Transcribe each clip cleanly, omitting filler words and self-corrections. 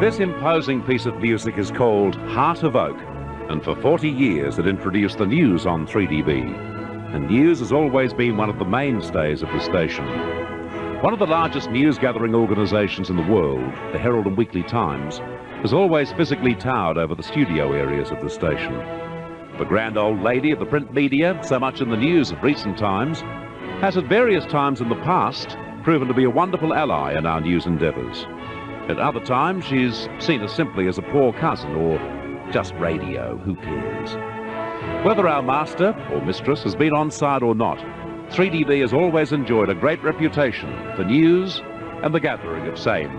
This imposing piece of music is called Heart of Oak, and for 40 years it introduced the news on 3DB. And news has always been one of the mainstays of the station. One of the largest news-gathering organisations in the world, the Herald and Weekly Times, has always physically towered over the studio areas of the station. The grand old lady of the print media, so much in the news of recent times, has at various times in the past proven to be a wonderful ally in our news endeavours. At other times, she's seen us simply as a poor cousin or just radio, who cares? Whether our master or mistress has been on side or not, 3DB has always enjoyed a great reputation for news and the gathering of same.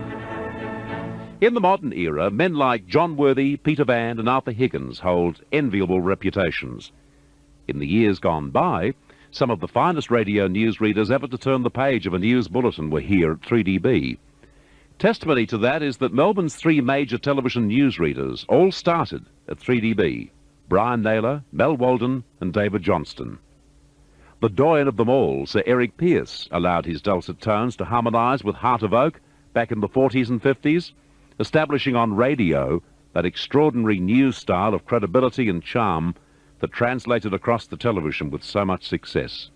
In the modern era, men like John Worthy, Peter Van and Arthur Higgins hold enviable reputations. In the years gone by, some of the finest radio newsreaders ever to turn the page of a news bulletin were here at 3DB. Testimony to that is that Melbourne's three major television newsreaders all started at 3DB: Brian Naylor, Mel Walden and David Johnston. The doyen of them all, Sir Eric Pearce, allowed his dulcet tones to harmonise with Heart of Oak back in the 40s and 50s, establishing on radio that extraordinary news style of credibility and charm that translated across the television with so much success.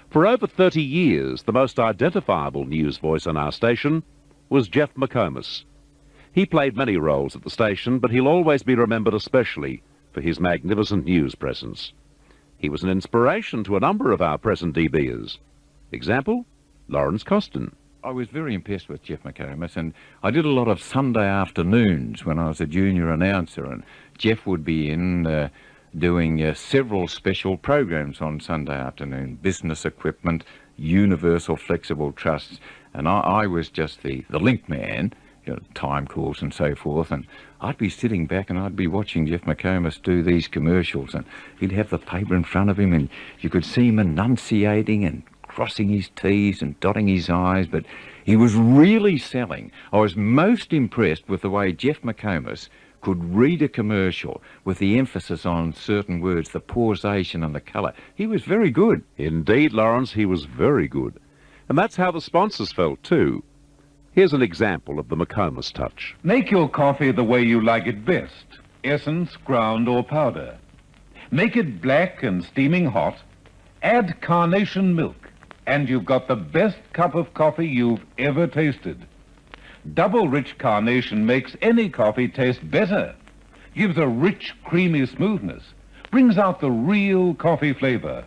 For over 30 years, the most identifiable news voice on our station was Jeff McComas. He played many roles at the station, but he'll always be remembered especially for his magnificent news presence. He was an inspiration to a number of our present DBers. Example, Lawrence Costin. I was very impressed with Jeff McComas, and I did a lot of Sunday afternoons when I was a junior announcer, and Jeff would be in doing several special programs on Sunday afternoon: business equipment, universal flexible trusts, and I was just the link man, time calls and so forth, and I'd be sitting back and I'd be watching Jeff McComas do these commercials, and he'd have the paper in front of him and you could see him enunciating and crossing his T's and dotting his I's, but he was really selling. I was most impressed with the way Jeff McComas could read a commercial with the emphasis on certain words, the pausation and the colour. He was very good. Indeed, Lawrence, he was very good. And that's how the sponsors felt too. Here's an example of the McComas touch. Make your coffee the way you like it best: essence, ground or powder. Make it black and steaming hot. Add carnation milk, and you've got the best cup of coffee you've ever tasted. Double rich carnation makes any coffee taste better, gives a rich, creamy smoothness, brings out the real coffee flavor.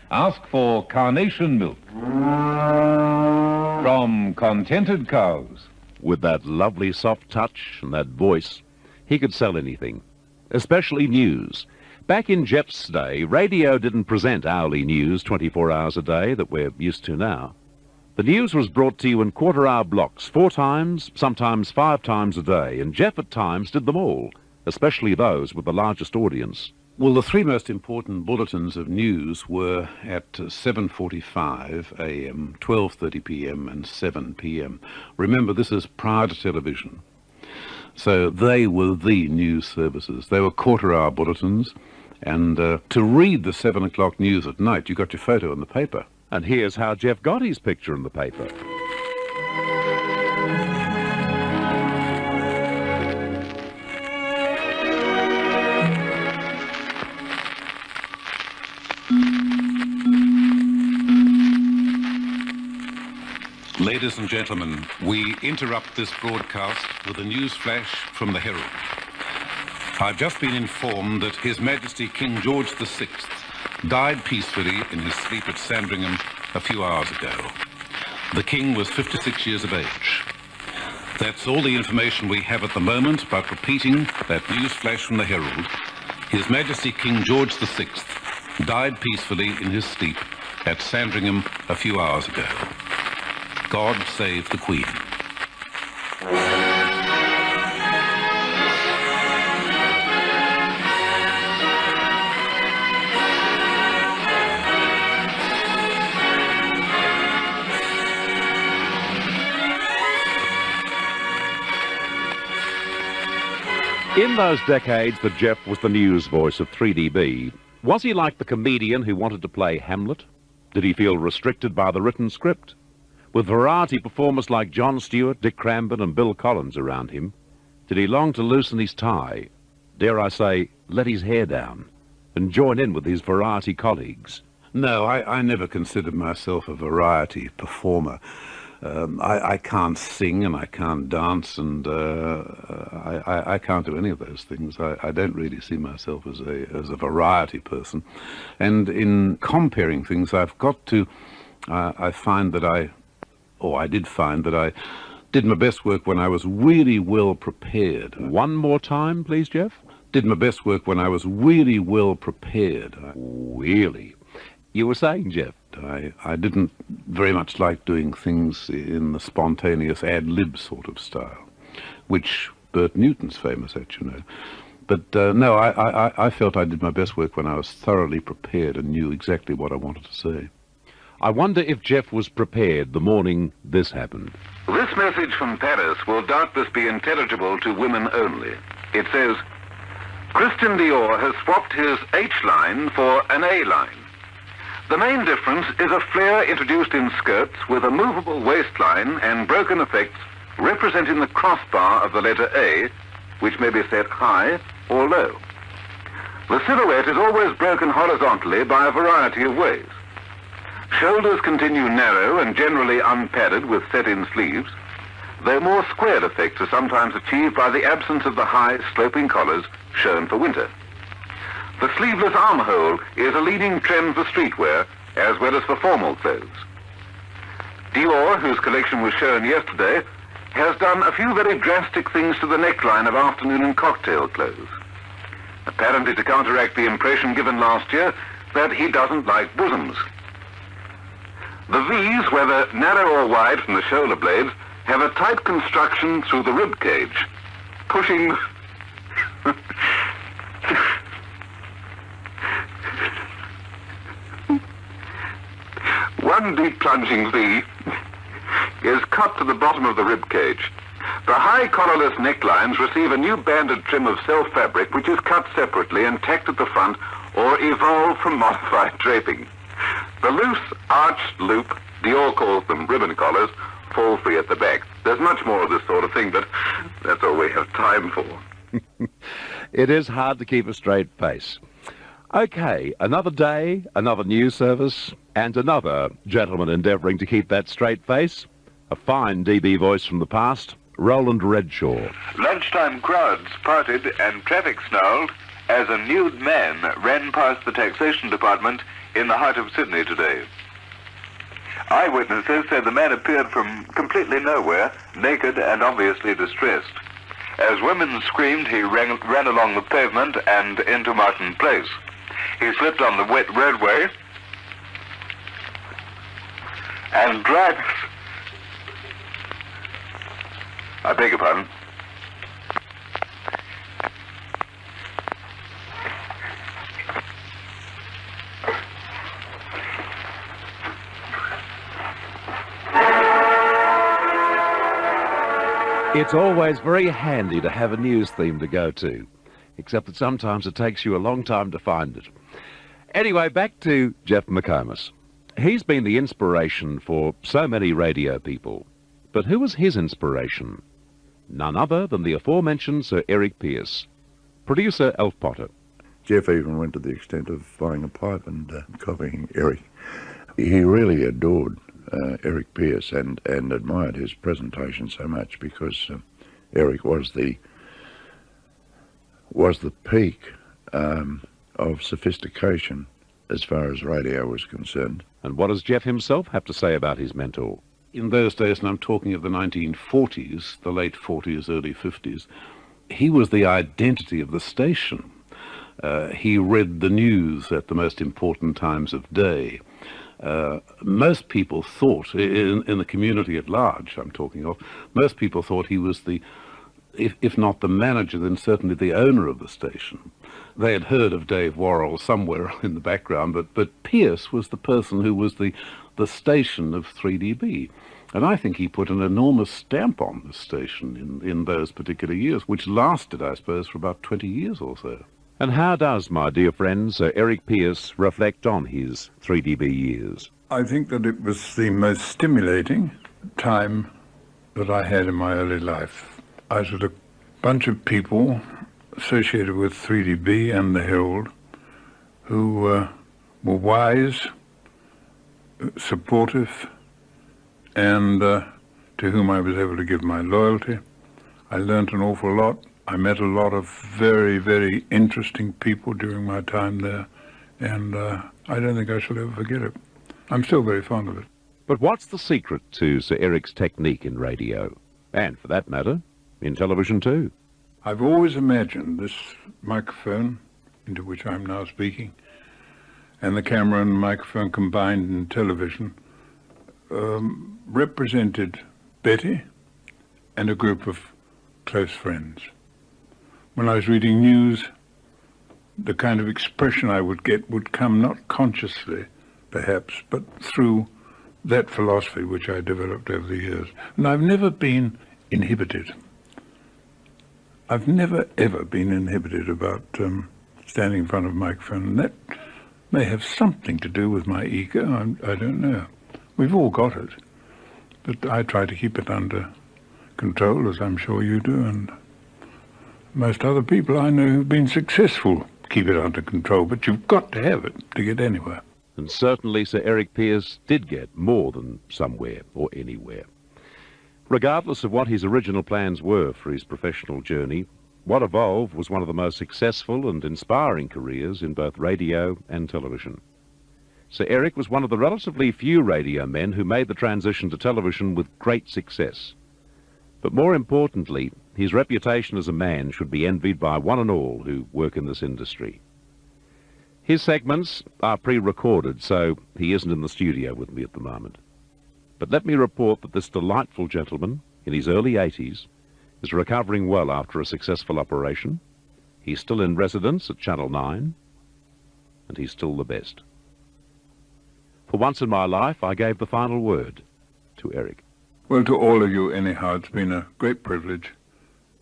Ask for carnation milk from Contented Cows. With that lovely soft touch and that voice, he could sell anything, especially news. Back in Jeff's day, radio didn't present hourly news 24 hours a day that we're used to now. The news was brought to you in quarter-hour blocks, 4 times, sometimes 5 times a day, and Jeff at times did them all, especially those with the largest audience. Well, the 3 most important bulletins of news were at 7:45 a.m., 12:30 p.m. and 7 p.m. Remember, this is prior to television. So they were the news services. They were quarter-hour bulletins, and to read the 7 o'clock news at night, you got your photo in the paper. And here's how Jeff got his picture in the paper. Ladies and gentlemen, we interrupt this broadcast with a news flash from the Herald. I've just been informed that His Majesty King George VI died peacefully in his sleep at Sandringham a few hours ago. The King was 56 years of age. That's all the information we have at the moment, but repeating that news flash from the Herald: His Majesty King George VI died peacefully in his sleep at Sandringham a few hours ago. God save the Queen. In those decades that Jeff was the news voice of 3DB, was he like the comedian who wanted to play Hamlet? Did he feel restricted by the written script? With variety performers like John Stewart, Dick Cranbourne and Bill Collins around him, did he long to loosen his tie, dare I say, let his hair down, and join in with his variety colleagues? No, I never considered myself a variety performer. I can't sing and I can't dance, and I can't do any of those things. I don't really see myself as a variety person. And in comparing things, I've got to, I did find that I did my best work when I was really well prepared. One more time, please, Jeff. Did my best work when I was really well prepared. Really? You were saying, Jeff? I didn't very much like doing things in the spontaneous ad-lib sort of style, which Bert Newton's famous at, you know. But no, I felt I did my best work when I was thoroughly prepared and knew exactly what I wanted to say. I wonder if Jeff was prepared the morning this happened. This message from Paris will doubtless be intelligible to women only. It says, Christian Dior has swapped his H line for an A line. The main difference is a flare introduced in skirts with a movable waistline and broken effects representing the crossbar of the letter A, which may be set high or low. The silhouette is always broken horizontally by a variety of ways. Shoulders continue narrow and generally unpadded with set-in sleeves, though more squared effects are sometimes achieved by the absence of the high sloping collars shown for winter. The sleeveless armhole is a leading trend for streetwear as well as for formal clothes. Dior, whose collection was shown yesterday, has done a few very drastic things to the neckline of afternoon and cocktail clothes, apparently to counteract the impression given last year that he doesn't like bosoms. The V's, whether narrow or wide from the shoulder blades, have a tight construction through the rib cage, pushing... One deep plunging V is cut to the bottom of the rib cage. The high collarless necklines receive a new banded trim of self fabric which is cut separately and tacked at the front or evolved from modified draping. The loose arched loop, Dior calls them ribbon collars, fall free at the back. There's much more of this sort of thing, but that's all we have time for. It is hard to keep a straight face. Okay, another day, another news service, and another gentleman endeavouring to keep that straight face. A fine DB voice from the past, Roland Redshaw. Lunchtime crowds parted and traffic snarled as a nude man ran past the taxation department in the heart of Sydney today. Eyewitnesses said the man appeared from completely nowhere, naked and obviously distressed. As women screamed, he ran along the pavement and into Martin Place. He slipped on the wet roadway and drivers... I beg your pardon. It's always very handy to have a news theme to go to, except that sometimes it takes you a long time to find it. Anyway, back to Jeff McComas. He's been the inspiration for so many radio people. But who was his inspiration? None other than the aforementioned Sir Eric Pearce. Producer Elf Potter. Jeff even went to the extent of buying a pipe and copying Eric. He really adored Eric Pearce and admired his presentation so much because Eric was the peak of sophistication as far as radio was concerned. And what does Jeff himself have to say about his mentor? In those days, and I'm talking of the 1940s, the late 40s, early 50s, he was the identity of the station. He read the news at the most important times of day. Most people thought, in the community at large I'm talking of, most people thought he was the, if not the manager, then certainly the owner of the station. They had heard of Dave Worrell somewhere in the background, but Pearce was the person who was the station of 3DB. And I think he put an enormous stamp on the station in those particular years, which lasted, I suppose, for about 20 years or so. And how does, my dear friend, Sir Eric Pearce reflect on his 3DB years? I think that it was the most stimulating time that I had in my early life. I was with a bunch of people associated with 3DB and the Herald who were wise, supportive, and to whom I was able to give my loyalty. I learned an awful lot. I met a lot of very, very interesting people during my time there, and I don't think I shall ever forget it. I'm still very fond of it. But what's the secret to Sir Eric's technique in radio? And, for that matter, in television too? I've always imagined this microphone, into which I'm now speaking, and the camera and microphone combined in television, represented Betty and a group of close friends. When I was reading news, the kind of expression I would get would come not consciously, perhaps, but through that philosophy which I developed over the years. And I've never been inhibited. I've never, ever been inhibited about standing in front of a microphone. And that may have something to do with my ego. I don't know. We've all got it. But I try to keep it under control, as I'm sure you do, and most other people I know who've been successful keep it under control. But you've got to have it to get anywhere. And certainly Sir Eric Pearce did get more than somewhere or anywhere. Regardless of what his original plans were for his professional journey, what evolved was one of the most successful and inspiring careers in both radio and television. Sir Eric was one of the relatively few radio men who made the transition to television with great success. But more importantly, his reputation as a man should be envied by one and all who work in this industry. His segments are pre-recorded, so he isn't in the studio with me at the moment. But let me report that this delightful gentleman, in his early 80s, is recovering well after a successful operation. He's still in residence at Channel 9, and he's still the best. For once in my life, I gave the final word to Eric. Well, to all of you, anyhow, it's been a great privilege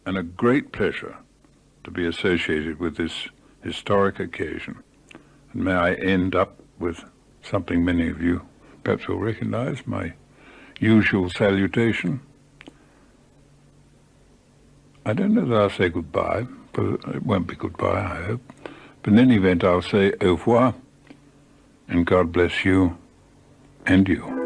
and a great pleasure to be associated with this historic occasion. And may I end up with something many of you perhaps will recognize, my usual salutation. I don't know that I'll say goodbye, but it won't be goodbye, I hope. But in any event, I'll say au revoir, and God bless you and you.